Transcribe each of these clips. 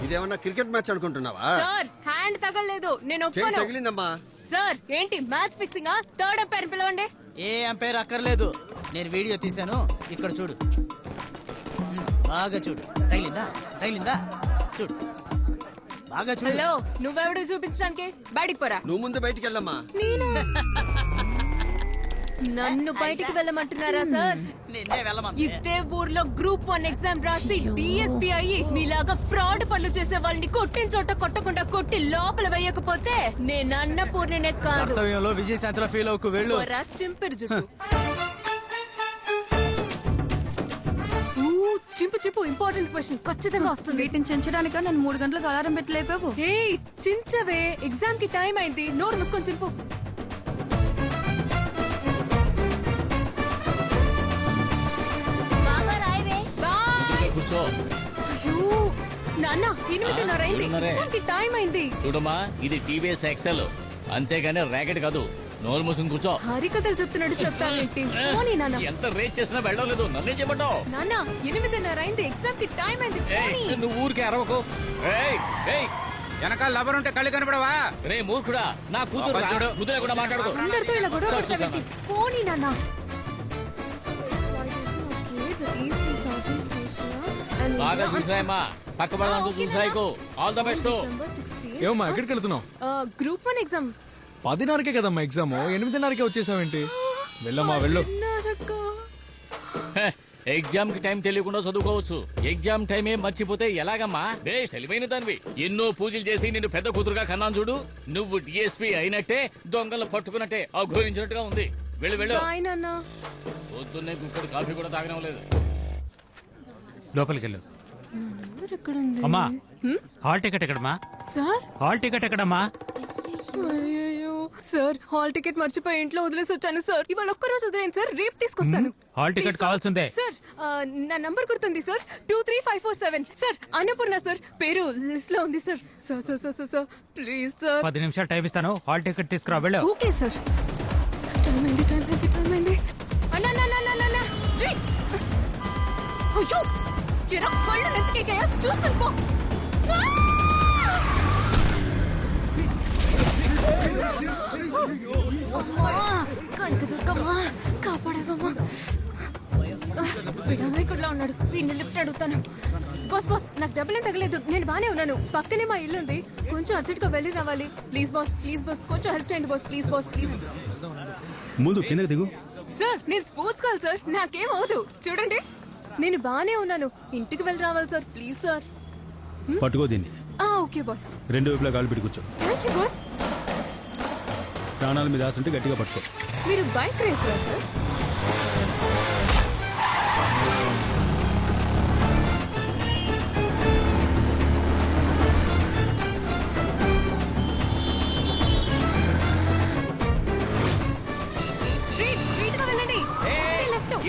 ఇదేమన్నా cricket match అనుకుంటున్నావా? Sir hand తగలలేదు, నేను ఒప్పుకోను. తగిలిందమ్మా. సార్ ఏంటి మ్యాచ్ ఫిక్సింగ్? థర్డ్ అంపైర్ పిలవండి. ఏ అంపైర్ అక్కర్లేదు, నేను వీడియో తీశాను, ఇక్కడ చూడు. బాగా చూడు. తగిలిందా? తగిలిందా? చూడు బాగా చూడు. హలో, నువ్వెవడు చూపించడానికి? బయటికి పోరా. నువ్వు ముందు బయటికి వెళ్ళమ్మా. నేను నన్ను బయటికి వెళ్ళమంటున్నారా సార్? నిన్నే వెళ్ళమన్నా. ఇదే ఊర్లో గ్రూప్ 1 ఎగ్జామ్ రాసి డిఎస్పీ అయ్యి మీలాగా ఫ్రాడ్ పనులు చేసే వాళ్ళని కొట్టిన చోట కొట్టకుండా కొట్టి లోపల వేయకపోతే నేను అన్నపూర్ణనే కాదు. కర్తవ్యంలో విజయశాంతిలో ఫీల్ అవుకు వెళ్ళు. చింపిరి జుట్టు. చింపు చింపు, ఇంపార్టెంట్ క్వశ్చన్ ఖచ్చితంగా వస్తుంది. వీటిని చించడానిక నన్ను 3 గంటలకు అలారం పెట్టి లేపావు. ఏయ్ చించవే, ఎగ్జామ్ కి టైం అయింది. నోరు మూసుకొని చింపు. కూర్చో. అయ్యో నాన్న, 8:30 అయింది. ఎగ్జామ్ కి టైం అయింది. చూడమ్మా, ఇది టీవీఎస్ ఎక్సెల్, అంతేగాని ర్యాకెట్ కాదు. నోరు మూసుకుని కూర్చో. హరికథలు చెప్తున్నాడు, చెప్తానేంటి? పోనీ నాన్న. ఎంత రేట్ చేసినా వెళ్ళలేదు, నన్నే చెప్పటం. నాన్న 8:30 అయింది, ఎగ్జామ్ కి టైం అయింది. పోనీ. నువ్వు ఊరికే అరవకు. వెనకాల లవర్ ఉంటే కళ్ళు కనపడవా? రే మూర్ఖుడా, నా కూతురు ముద్దులే కూడా మాట్లాడుకో. అందరితో ఇలా గొడవ పడతావేంటి? పోనీ నాన్న. బాగా చూసాయమ్మా, పక్క పడదాంటూ చూసాయికు. All the best. ఏమమ్మా ఎక్కడికి వెళ్తున్నావు? Group 1 exam. 10:30కే కదమ్మా ఎగ్జామ్, 8:30కే వచ్చేసావేంటి? వెళ్ళమ్మా వెళ్ళు. ఎగ్జామ్ కి టైం తెలియకుండా చదువుకోవచ్చు, ఎగ్జామ్ టైమే మర్చిపోతే ఎలాగమ్మా? బేష్ తెలివైన దానివి. ఎన్నో పూజలు చేసి నిన్ను పెద్ద కూతురుగా కన్నాను చూడు. నువ్వు డిఎస్పీ అయినట్టే, దొంగలు పట్టుకున్నట్టే అఘోరించినట్టుగా ఉంది. వెళ్ళు వెళ్ళు. పొద్దున్నే కుక్కడు కాఫీ కూడా తాగడం లేదు. లోపలికి వెళ్ళు. అమ్మా, హాల్ టికెట్ ఎక్కడమ్మా? సార్ హాల్ టికెట్ ఎక్కడమ్మా? అయ్యో సార్, హాల్ టికెట్ మర్చిపోయి ఇంట్లో వదిలేసి వచ్చాను సార్. ఇవాళ ఒక్కరోజు వదిలేండి సార్, రేపు తీసుకొస్తాను. హాల్ టికెట్ కావాల్సిందే సార్. నా నంబర్ గుర్తుంది సార్, 23547. సార్ అన్నపూర్ణ సార్, పేరు లిస్ట్ లో ఉంది sir. Sir sir sir sir sir please sir. 10 నిమిషాలు టైం ఇస్తాను, హాల్ టికెట్ తీసుకురా. వెళ్ళు. Okay sir. టైం అయింది, టైం అయింది, టైం అయింది. అన్నా అయ్యో జరా కళ్ళు నెత్తికెక్కాయా? చూస్తాను పో. అమ్మా కనకదుర్గమ్మా, కాపాడేవమ్మా. విడమైకుడ్లా ఉన్నాడు, వీడిని లిఫ్ట్ అడుగుతాను. బాస్ బాస్, నాకు డబ్బులేం తగలేదు, నేను బానే ఉన్నాను. పక్కనే మా ఇల్లు ఉంది, కొంచెం అర్జెంట్ గా వెళ్ళి రావాలి. ప్లీజ్ బాస్, ప్లీజ్ బాస్, కొంచెం హెల్ప్ చేయండి బాస్, ప్లీజ్ బాస్, ప్లీజ్. ముందు కిందకి దిగు. సార్ నేను స్పోర్ట్స్ కాల్ సార్, నాకేం అవదు. చూడండి నేను బానే ఉన్నాను, ఇంటికి వెళ్ళి రావాలి సార్, ప్లీజ్ సార్. పట్టుకో దీన్ని. Okay boss. 2 వైపులా కాలు పెట్టి కూర్చో. Thank you boss. ప్రాణాల మీద ఆశ ఉంటే గట్టిగా పట్టుకో. మీరు బైక్ రేసరా సార్?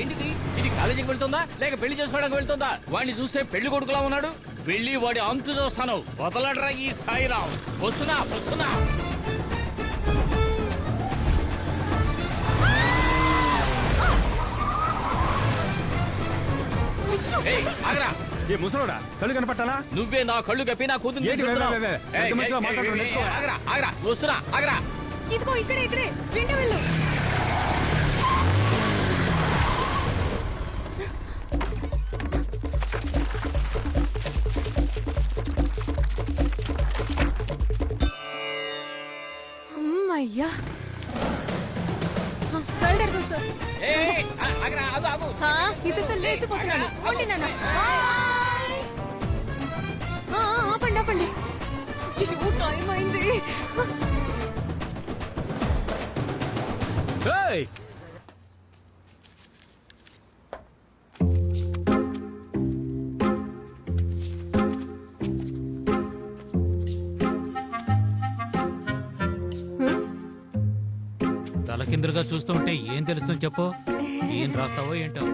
ఏంటిది? ఇది కాలేజీకి వెళ్తుందా లేక పెళ్లి చేసుకోవడానికి వెళ్తుందా? వాడిని చూస్తే పెళ్లి కొడుకులా ఉన్నాడు. వెళ్ళి వాడి అంతు చూస్తాను. వదలడ్రా ఈ సాయిరాం. వస్తున్నా వస్తున్నా. ఆగరా. ఏ ముసలోడా, కళ్ళు కనపట్టాలా? నువ్వే నా కళ్ళు కప్పి నా కూతురు ఆగరా ఆగరా. వస్తున్నా ఆగరా. ఇదిగో ఇక్కడే ఇక్కడే, వెంట వెళ్ళు. అమ్మయ్యా, బయలుదేరుతాం సార్. ఇద్దరితో లేచిపోతున్నాను. ఓండి నాన్న. ఆపండి ఆపండి, టైం అయింది. తలకిందులుగా చూస్తుంటే ఏం తెలుస్తుంది చెప్పు? ఏం రాస్తావో ఏంటో.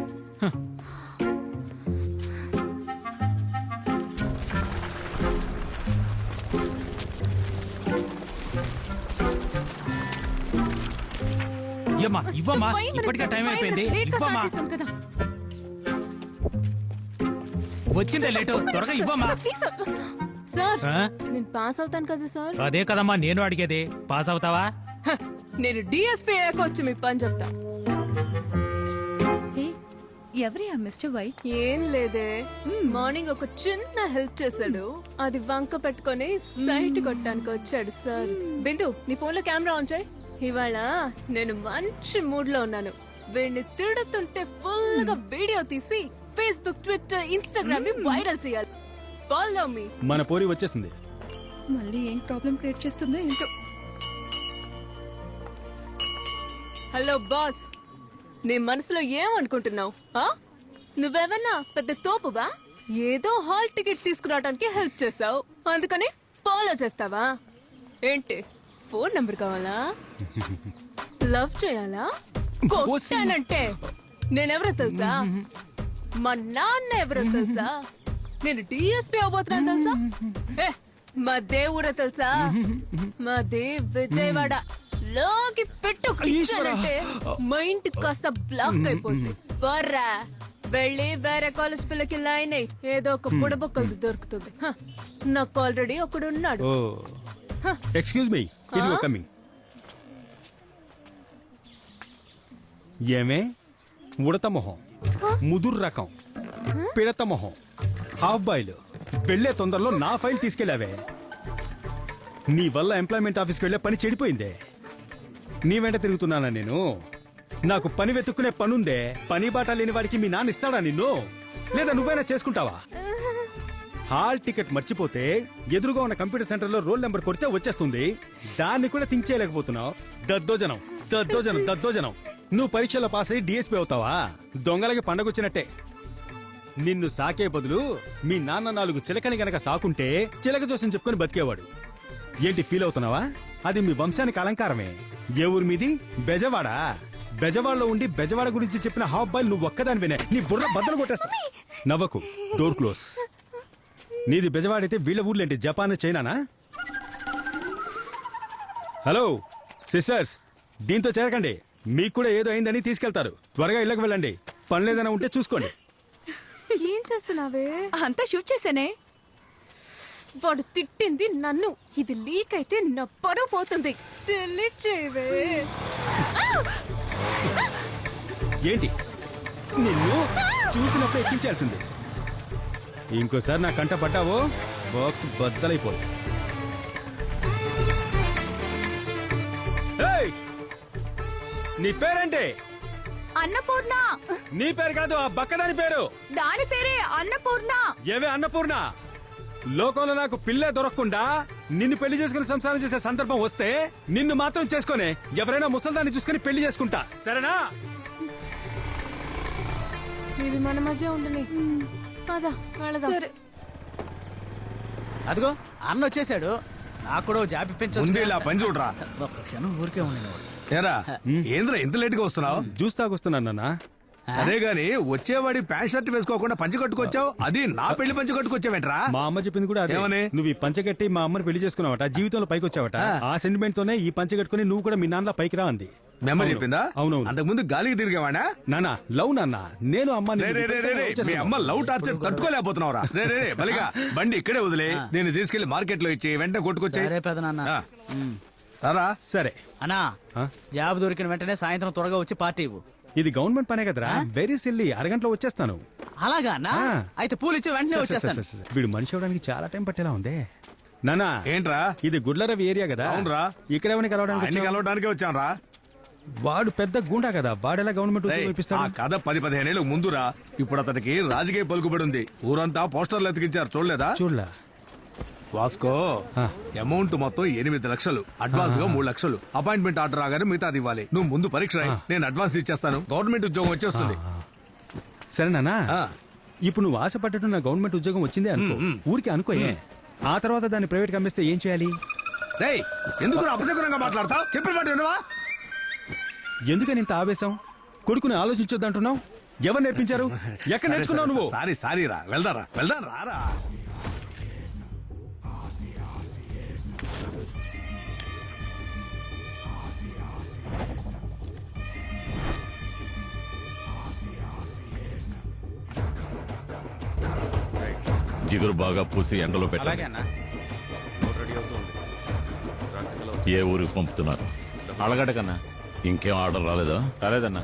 ఇవ్వమ్మా, ఇప్పటికే టైం అయిపోయింది. ఇవ్వమ్మా, వచ్చిందే లేటు, త్వరగా ఇవ్వమ్మా. సార్ ఆ? నేను పాస్ అవుతాను కదా సార్ అదే కదమ్మా నేను అడిగేది పాస్ అవుతావా హ, నేను డిఎస్పీ వచ్చి మీ పని చెప్తా హే, ఎవరి ఆ మిస్టర్ వైట్ ఏం లేదే మార్నింగ్ ఒక చిన్న హెల్ప్ చేశాడు అది వంక పెట్టుకొని సైట్ కొట్టడానికి వచ్చాడు సార్ బిందు నీ ఫోన్ లో కెమెరా ఆన్ చేయి ఇవాళ నేను మంచి మూడ్ లో ఉన్నాను వీడిని తిడుతుంటే ఫుల్ గా వీడియో తీసి ఫేస్బుక్ ట్విట్టర్ ఇన్స్టాగ్రామ్ ని వైరల్ చేయాలి ఫాలో మీ మన పోరి వచ్చేసింది. మళ్ళీ ఏం ప్రాబ్లం క్రియేట్ చేస్తుందో ఏంటో. హలో బాస్ నీ మనసులో ఏమనుకుంటున్నావు నువ్వేమన్నా పెద్ద తోపుగా ఏదో హాల్ టికెట్ తీసుకురావడానికి హెల్ప్ చేసావు అందుకని ఫాలో చేస్తావా ఏంటి ఫోన్ నంబర్ కావాలా లవ్ చేయాలా కొట్టానంటే నేనెవరో తెలుసా మా నాన్న ఎవరో తెలుసా నేను డిఎస్పీ అవబోతున్నాను తెలుసా ఏ, మా దేవుడో తెలుసా మాది విజయవాడ లోకి పెట్టు ఇచ్చానంటే మా ఇంటికి కాస్త బ్లాక్ అయిపోతుంది బర్రా వెళ్ళి వేరే కాలేజ్ పిల్లకి లైన్ అయ్యి ఏదో ఒక బుడబొక్కలు దొరుకుతుంది హ, నాకు ఆల్రెడీ ఒకడు ఉన్నాడు ఓ ఎక్స్క్యూజ్ మీ, ఇదిగో కమింగ్. ఏమే ఉడత మొహం, ముదురు రకం, పిడత మొహం, హాఫ్ బాయిల్ వెళ్లే తొందరలో నా ఫైల్ తీసుకెళ్ళావే. నీ వల్ల ఎంప్లాయ్మెంట్ ఆఫీస్కి వెళ్లే పని చెడిపోయిందే. నీ వెంట తిరుగుతున్నానా నేను? నాకు పని వెతుక్కునే పనుందే. పని బాట లేని వాడికి మీ నాన్న ఇస్తాడా నిన్ను? లేదా నువ్వైనా చేసుకుంటావా? హాల్ టికెట్ మర్చిపోతే ఎదురుగా ఉన్న కంప్యూటర్ సెంటర్ లో రోల్ నెంబర్ కొడితే వచ్చేస్తుంది. దాన్ని కూడా థింక్ చేయలేకపోతున్నావు. దద్దోజనం దద్దోజనం దద్దోజనం. నువ్వు పరీక్షలో పాస్ అయ్యి డిఎస్పీ అవుతావా? దొంగలకి పండగొచ్చినట్టే. నిన్ను సాకే బదులు మీ నాన్న 4 చిలకని గనక సాకుంటే చిలక జోసం చెప్పుకొని బతికేవాడు. ఏంటి ఫీల్ అవుతున్నావా? అది మీ వంశానికి అలంకారమే. ఏ ఊరి మీది? బెజవాడ. బెజవాడలో ఉండి బెజవాడ గురించి చెప్పిన హాఫ్ బాయ్ నువ్వు ఒక్కదాని వినే. నీ బుర్ర బద్దలు కొట్టేస్తా. నవ్వకు, డోర్ క్లోజ్. నీది బెజవాడైతే వీళ్ళ ఊర్లేంటి? జపాన్, చైనానా? హలో సిస్టర్స్, దీంతో చేరకండి. మీకు కూడా ఏదో అయిందని తీసుకెళ్తారు. త్వరగా ఇళ్ళకి వెళ్ళండి. పని లేదైనా ఉంటే చూసుకోండి. ఏం చేస్తున్నావే అంతా షూట్ చేశానే. వాడు తిట్టింది నన్ను. ఇది లీక్ అయితే నా పరువు పోతుంది. డిలీట్ చేయవే. ఏంటి నిన్ను చూసినప్పుడు ఎక్కించాల్సింది. ఇంకోసారి నా కంట పడ్డావో బాక్స్ బద్దలైపోయి. ఏయ్! నీ పేరేంటి? అన్నపూర్ణ. నీ పేరు కాదు, ఆ బక్కదాని పేరు. దాని పేరే అన్నపూర్ణ. ఏవే అన్నపూర్ణ, లోకంలో నాకు పిల్లే దొరకకుండా నిన్ను పెళ్లి చేసుకుని సంసారం చేసే సందర్భం వస్తే నిన్ను మాత్రం చేసుకుని ఎవరైనా ముసల్దాన్ని చూసుకుని పెళ్లి చేసుకుంటా, సరేనా? ఇది మన మధ్య ఉండని. పద వెళదాం. సరే. అదిగో అన్న వచ్చేసాడు. నాకు కూడా ఓ జాబ్ ఇప్పించొచ్చు. పని చూడరా. ఒక్క క్షణం ఊరికే ఉండిన ఏరా ఏంద్రా ఇంత లేట్ గా వస్తున్నావు? జ్యూస్ తాగొస్తున్నాను నాన్న. అదే గాని వచ్చేవాడి ప్యాంట్ షర్ట్ వేసుకోకుండా పంచి కట్టుకొచ్చావు. అది నా పెళ్లి పంచి కట్టుకొచ్చావేంట్రా? మా అమ్మ చెప్పింది కూడా అదే. ఏమని? నువ్వు ఈ పంచ కట్టి మా అమ్మని పెళ్లి చేసుకున్నావట, జీవితంలో పైకి వచ్చావట. ఆ సెంటిమెంట్ తోనే ఈ పంచ కట్టుకుని నువ్వు కూడా మీ నాన్న పైకి రా అంది. మెమ్మ చెప్పిందా? అవునవును. అంతకు ముందు గాలికి తిరిగేవాడా? నాన్న లవ్ నాన్న. నేను అమ్మ రే, రే, రే, రే, రే. మీ అమ్మ లవ్ టార్చర్ తట్టుకోలేకపోతున్నావురా. రే రే రే, బలిగా బండి ఇక్కడే వదిలే. నేను తీసుకెళ్లి మార్కెట్ లో ఇచ్చి వెంటనే కొట్టుకొచ్చే. సరే పెదనాన్న. రా. సరే. అన్నా ఆ? జాబ్ దొరికిన వెంటనే సాయంత్రం త్వరగా వచ్చి పార్టీ ఇవ్వు. ఇది గవర్నమెంట్ పనే కదరా. Very silly. అరగంటలో వచ్చేస్తాను. అలాగా అన్నా? ఆ. అయితే పూలు ఇచ్చి వెంటనే సరే, వచ్చేస్తాను. సరే, సరే. వీడు మనిషి అవడానికి చాలా టైం పట్టేలా ఉంది. నానా ఏంట్రా? ఇది గుడ్లరవి ఏరియా కదా. అవునరా. ఇక్కడ ఎవరిని కలవడానికి అన్ని వచ్చావు? కలవడానికే వచ్చాను రా. వాడు పెద్ద గుండా కదా. వాడెలా గవర్నమెంట్ ఉద్యోగం ఆ ఇప్పిస్తాడు? కథ 10-15 ఏళ్ళకు ముందురా. ఇప్పుడు అతనికి రాజకీయ పలుకుబడి ఉంది. ఊరంతా పోస్టర్లు ఎతికించారు, చూడలేదా? చూడలా. వాస్కో ఆ. అమౌంట్ మొత్తం 8 లక్షలు. అడ్వాన్స్ గా 3 లక్షలు. అపాయింట్మెంట్ ఆర్డర్ రాగానే మిగతాది ఇవ్వాలి. నువ్వు ముందు పరీక్ష రాయి. నేను అడ్వాన్స్ ఇచ్చేస్తాను. గవర్నమెంట్ ఉద్యోగం వచ్చేస్తుంది. సరే నానా. ఆ. ఇప్పుడు నువ్వు ఆశపడ్డట్టు నా గవర్నమెంట్ ఉద్యోగం వచ్చిందే అనుకో. ఊరికి అనుకోయే. ఆ తర్వాత దాన్ని ప్రైవేట్ అమ్మేస్తే ఏం చేయాలి? రేయ్, ఎందుకు అపశకునంగా మాట్లాడతావు? చెప్పిన మాట వినవా? ఎందుకని ఇంత ఆవేశం? కొడుకుని ఆలోచించొద్దంటున్నావు? ఎవరు నేర్పించారు? ఎక్కడ నేర్చుకున్నావు నువ్వు? సారీ రా. వెళ్దాం రారా. జిగురు బాగా పూసి ఎండలో పెట్టాలి. అలాగే అన్నా. ఏ ఊరికి పంపుతున్నారు? అలగడ కన్నా ఇంకేం ఆర్డర్ రాలేదా? రాలేదన్నా.